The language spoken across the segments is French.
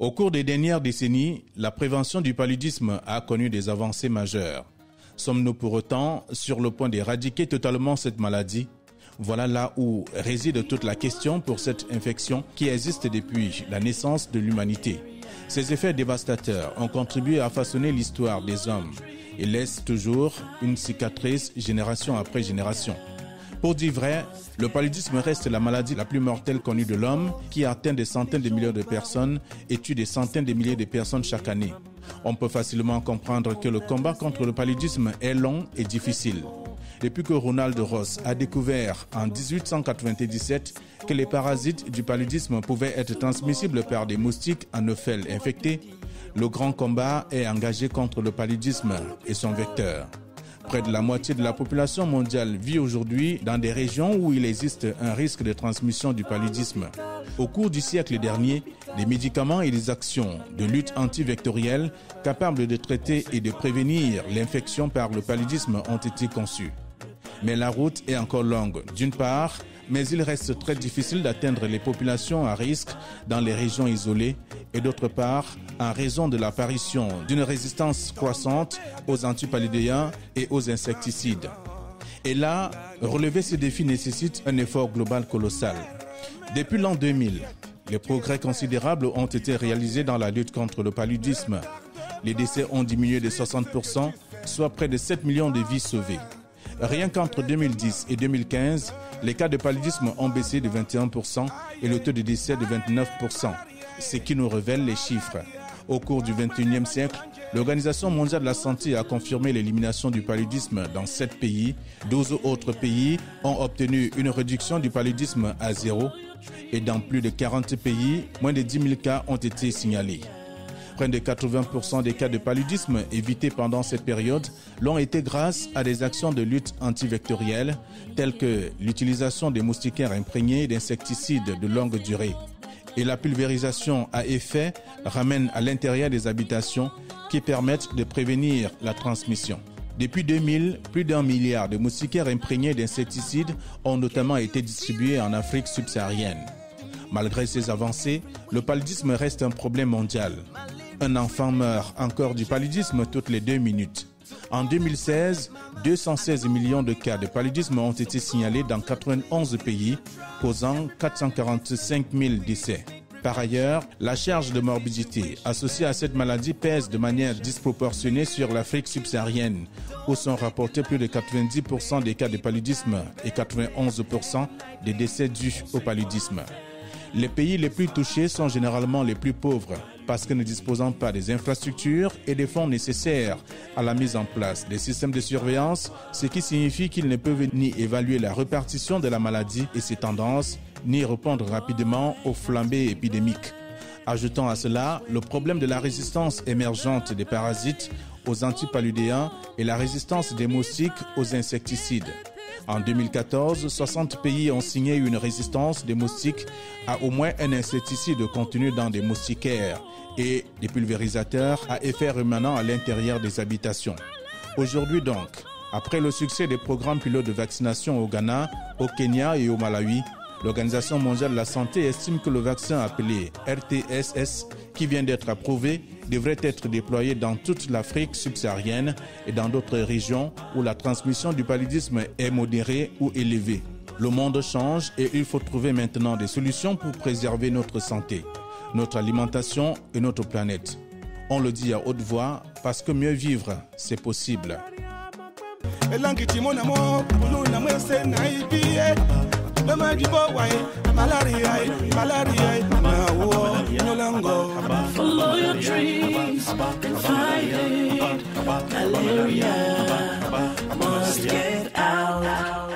Au cours des dernières décennies, la prévention du paludisme a connu des avancées majeures. Sommes-nous pour autant sur le point d'éradiquer totalement cette maladie? Voilà là où réside toute la question pour cette infection qui existe depuis la naissance de l'humanité. Ses effets dévastateurs ont contribué à façonner l'histoire des hommes et laissent toujours une cicatrice génération après génération. Pour dire vrai, le paludisme reste la maladie la plus mortelle connue de l'homme qui atteint des centaines de millions de personnes et tue des centaines de milliers de personnes chaque année. On peut facilement comprendre que le combat contre le paludisme est long et difficile. Depuis que Ronald Ross a découvert en 1897 que les parasites du paludisme pouvaient être transmissibles par des moustiques anophèles infectés, le grand combat est engagé contre le paludisme et son vecteur. Près de la moitié de la population mondiale vit aujourd'hui dans des régions où il existe un risque de transmission du paludisme. Au cours du siècle dernier, des médicaments et des actions de lutte antivectorielle capables de traiter et de prévenir l'infection par le paludisme ont été conçus. Mais la route est encore longue, d'une part, mais il reste très difficile d'atteindre les populations à risque dans les régions isolées et d'autre part, en raison de l'apparition d'une résistance croissante aux antipaludéens et aux insecticides. Et là, relever ces défis nécessite un effort global colossal. Depuis l'an 2000, les progrès considérables ont été réalisés dans la lutte contre le paludisme. Les décès ont diminué de 60%, soit près de 7 millions de vies sauvées. Rien qu'entre 2010 et 2015, les cas de paludisme ont baissé de 21% et le taux de décès de 29%, ce qui nous révèle les chiffres. Au cours du XXIe siècle, l'Organisation mondiale de la santé a confirmé l'élimination du paludisme dans 7 pays. 12 autres pays ont obtenu une réduction du paludisme à 0 et dans plus de 40 pays, moins de 10 000 cas ont été signalés. Près de 80% des cas de paludisme évités pendant cette période l'ont été grâce à des actions de lutte antivectorielle telles que l'utilisation des moustiquaires imprégnés d'insecticides de longue durée. Et la pulvérisation à effet ramène à l'intérieur des habitations qui permettent de prévenir la transmission. Depuis 2000, plus d'1 milliard de moustiquaires imprégnés d'insecticides ont notamment été distribués en Afrique subsaharienne. Malgré ces avancées, le paludisme reste un problème mondial. Un enfant meurt encore du paludisme toutes les 2 minutes. En 2016, 216 millions de cas de paludisme ont été signalés dans 91 pays, causant 445 000 décès. Par ailleurs, la charge de morbidité associée à cette maladie pèse de manière disproportionnée sur l'Afrique subsaharienne, où sont rapportés plus de 90% des cas de paludisme et 91% des décès dus au paludisme. Les pays les plus touchés sont généralement les plus pauvres parce que ne disposant pas des infrastructures et des fonds nécessaires à la mise en place des systèmes de surveillance, ce qui signifie qu'ils ne peuvent ni évaluer la répartition de la maladie et ses tendances, ni répondre rapidement aux flambées épidémiques. Ajoutons à cela le problème de la résistance émergente des parasites aux antipaludéens et la résistance des moustiques aux insecticides. En 2014, 60 pays ont signé une résistance des moustiques à au moins un insecticide contenu dans des moustiquaires et des pulvérisateurs à effet rémanent à l'intérieur des habitations. Aujourd'hui donc, après le succès des programmes pilotes de vaccination au Ghana, au Kenya et au Malawi, l'Organisation mondiale de la santé estime que le vaccin appelé RTSS, qui vient d'être approuvé, devrait être déployé dans toute l'Afrique subsaharienne et dans d'autres régions où la transmission du paludisme est modérée ou élevée. Le monde change et il faut trouver maintenant des solutions pour préserver notre santé, notre alimentation et notre planète. On le dit à haute voix parce que mieux vivre, c'est possible. Follow your dreams and find it. Malaria must get out.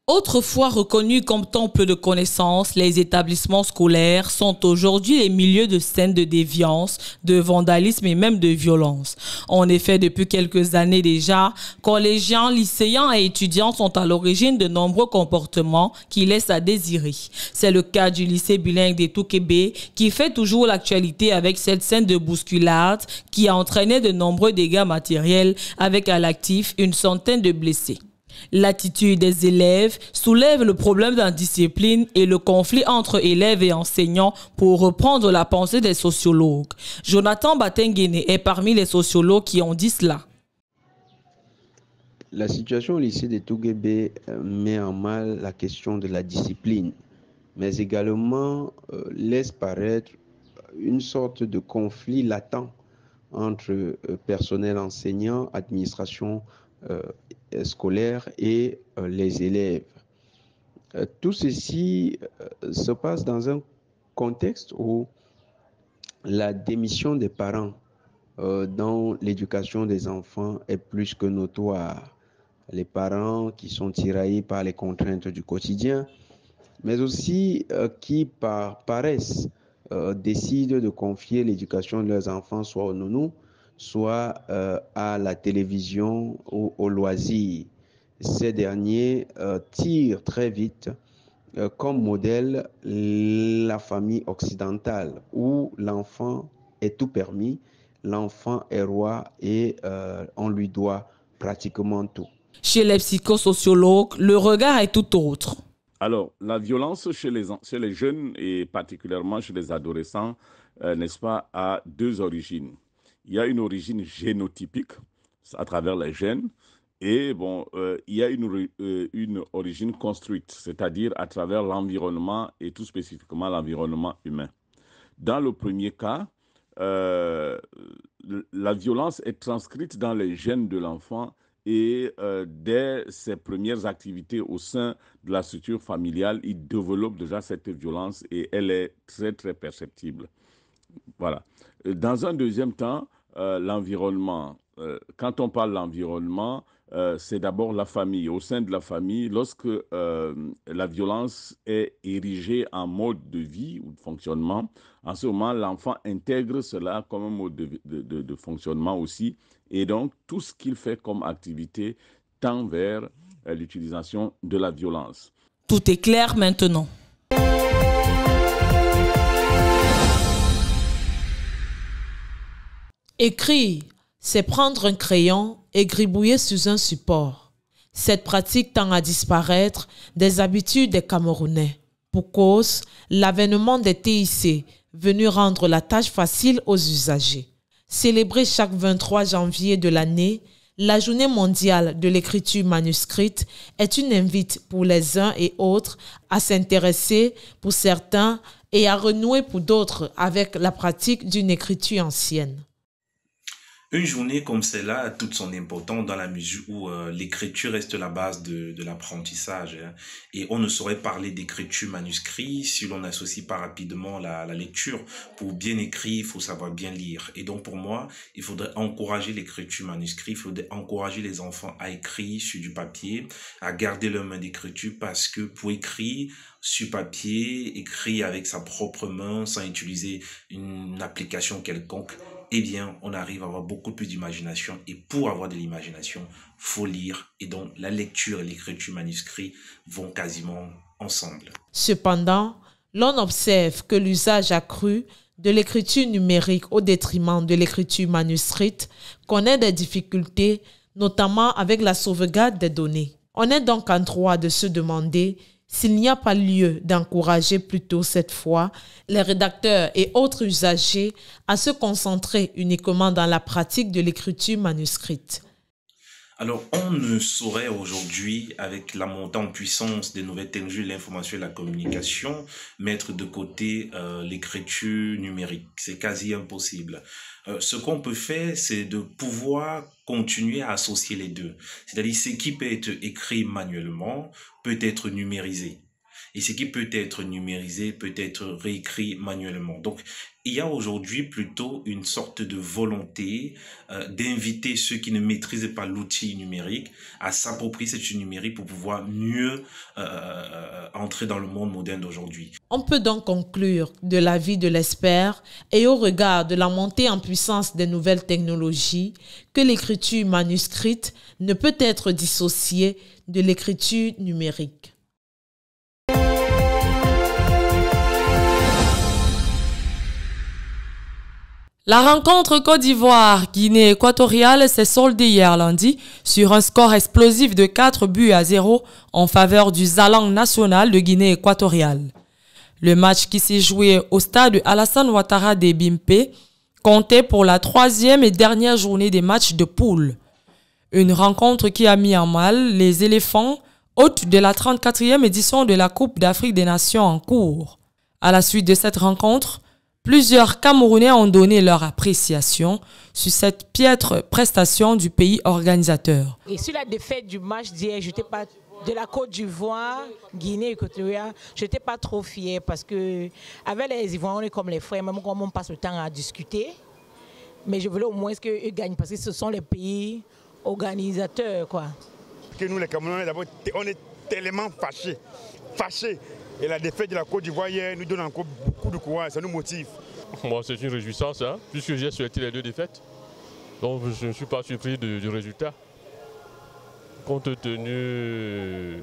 Autrefois reconnus comme temples de connaissances, les établissements scolaires sont aujourd'hui les milieux de scènes de déviance, de vandalisme et même de violence. En effet, depuis quelques années déjà, collégiens, lycéens et étudiants sont à l'origine de nombreux comportements qui laissent à désirer. C'est le cas du lycée bilingue des Toukébé qui fait toujours l'actualité avec cette scène de bousculade qui a entraîné de nombreux dégâts matériels avec à l'actif une centaine de blessés. L'attitude des élèves soulève le problème d'indiscipline et le conflit entre élèves et enseignants, pour reprendre la pensée des sociologues. Jonathan Batengene est parmi les sociologues qui ont dit cela. La situation au lycée de Touguébé met en mal la question de la discipline, mais également laisse paraître une sorte de conflit latent entre personnel enseignant, administration scolaire et les élèves. Tout ceci se passe dans un contexte où la démission des parents dans l'éducation des enfants est plus que notoire. Les parents qui sont tiraillés par les contraintes du quotidien, mais aussi qui par paresse décident de confier l'éducation de leurs enfants soit au nounou, soit à la télévision ou au loisir. Ces derniers tirent très vite comme modèle la famille occidentale, où l'enfant est tout permis, l'enfant est roi et on lui doit pratiquement tout. Chez les psychosociologues, le regard est tout autre. Alors, la violence chez les jeunes et particulièrement chez les adolescents, n'est-ce pas, a deux origines. Il y a une origine génotypique à travers les gènes et il y a une origine construite, c'est-à-dire à travers l'environnement et tout spécifiquement l'environnement humain. Dans le premier cas, la violence est transcrite dans les gènes de l'enfant et dès ses premières activités au sein de la structure familiale, il développe déjà cette violence et elle est très, très perceptible. Voilà. Dans un deuxième temps, l'environnement. Quand on parle de l'environnement, c'est d'abord la famille. Au sein de la famille, lorsque la violence est érigée en mode de vie ou de fonctionnement, en ce moment, l'enfant intègre cela comme un mode de fonctionnement aussi. Et donc, tout ce qu'il fait comme activité tend vers l'utilisation de la violence. Tout est clair maintenant. Écrire, c'est prendre un crayon et gribouiller sur un support. Cette pratique tend à disparaître des habitudes des Camerounais. Pour cause, l'avènement des TIC, venu rendre la tâche facile aux usagers. Célébrée chaque 23 janvier de l'année, la Journée mondiale de l'écriture manuscrite est une invite pour les uns et autres à s'intéresser pour certains et à renouer pour d'autres avec la pratique d'une écriture ancienne. Une journée comme celle-là a toute son importance dans la mesure où l'écriture reste la base de l'apprentissage. Hein, et on ne saurait parler d'écriture manuscrite si l'on n'associe pas rapidement la lecture. Pour bien écrire, il faut savoir bien lire. Et donc pour moi, il faudrait encourager l'écriture manuscrite, il faudrait encourager les enfants à écrire sur du papier, à garder leur main d'écriture, parce que pour écrire sur papier, écrire avec sa propre main, sans utiliser une application quelconque, eh bien, on arrive à avoir beaucoup plus d'imagination. Et pour avoir de l'imagination, faut lire. Et donc, la lecture et l'écriture manuscrite vont quasiment ensemble. Cependant, l'on observe que l'usage accru de l'écriture numérique au détriment de l'écriture manuscrite connaît des difficultés, notamment avec la sauvegarde des données. On est donc en droit de se demander s'il n'y a pas lieu d'encourager plutôt cette fois les rédacteurs et autres usagers à se concentrer uniquement dans la pratique de l'écriture manuscrite. Alors, on ne saurait aujourd'hui, avec la montée en puissance des nouvelles technologies, l'information et la communication, mettre de côté l'écriture numérique. C'est quasi impossible. Ce qu'on peut faire, c'est de pouvoir continuer à associer les deux. C'est-à-dire, ce qui peut être écrit manuellement peut être numérisé. Et ce qui peut être numérisé peut être réécrit manuellement. Donc, il y a aujourd'hui plutôt une sorte de volonté d'inviter ceux qui ne maîtrisent pas l'outil numérique à s'approprier cet outil numérique pour pouvoir mieux entrer dans le monde moderne d'aujourd'hui. On peut donc conclure de l'avis de l'expert et au regard de la montée en puissance des nouvelles technologies que l'écriture manuscrite ne peut être dissociée de l'écriture numérique. La rencontre Côte d'Ivoire-Guinée équatoriale s'est soldée hier lundi sur un score explosif de 4-0 en faveur du Zalang national de Guinée équatoriale. Le match qui s'est joué au stade Alassane Ouattara de Bimpe comptait pour la 3e et dernière journée des matchs de poule. Une rencontre qui a mis en mal les éléphants, hôtes de la 34e édition de la Coupe d'Afrique des Nations en cours. À la suite de cette rencontre, plusieurs Camerounais ont donné leur appréciation sur cette piètre prestation du pays organisateur. Et sur la défaite du match d'hier, de la Côte d'Ivoire, Guinée équatoriale, je n'étais pas trop fière parce que avec les Ivoiriens, on est comme les frères, même quand on passe le temps à discuter. Mais je voulais au moins qu'eux gagnent parce que ce sont les pays organisateurs, quoi. Que nous, les Camerounais, d'abord, on est tellement fâchés. Et la défaite de la Côte d'Ivoire hier nous donne encore beaucoup de courage, ça nous motive. Moi, c'est une réjouissance, puisque j'ai souhaité les 2 défaites. Donc, je ne suis pas surpris du résultat. Compte tenu,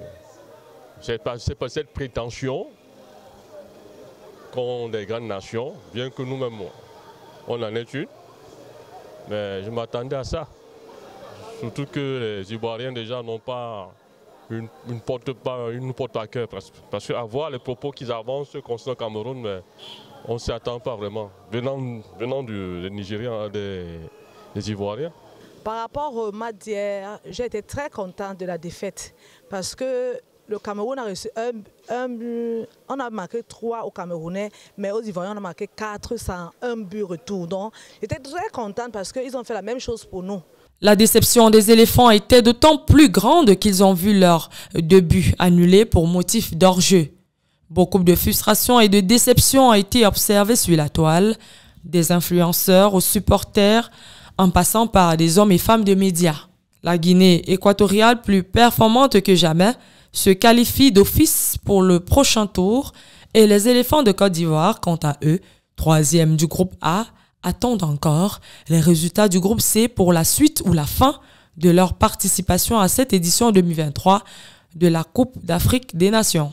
c'est pas cette prétention qu'ont des grandes nations, bien que nous-mêmes, on en est une. Mais je m'attendais à ça. Surtout que les Ivoiriens déjà n'ont pas une porte à cœur. Parce qu'à voir les propos qu'ils avancent concernant le Cameroun, mais on ne s'y attend pas vraiment. Venant des Nigériens, des Ivoiriens. Par rapport au match d'hier, j'ai été très contente de la défaite. Parce que le Cameroun a reçu on a marqué 3 aux Camerounais, mais aux Ivoiriens on a marqué 4 sans un but retour. Donc j'étais très contente parce qu'ils ont fait la même chose pour nous. La déception des éléphants était d'autant plus grande qu'ils ont vu leur début annulé pour motif d'hors-jeu. Beaucoup de frustration et de déception ont été observées sur la toile, des influenceurs aux supporters, en passant par des hommes et femmes de médias. La Guinée équatoriale, plus performante que jamais, se qualifie d'office pour le prochain tour et les éléphants de Côte d'Ivoire, quant à eux, 3e du groupe A, attendent encore les résultats du groupe C pour la suite ou la fin de leur participation à cette édition 2023 de la Coupe d'Afrique des Nations.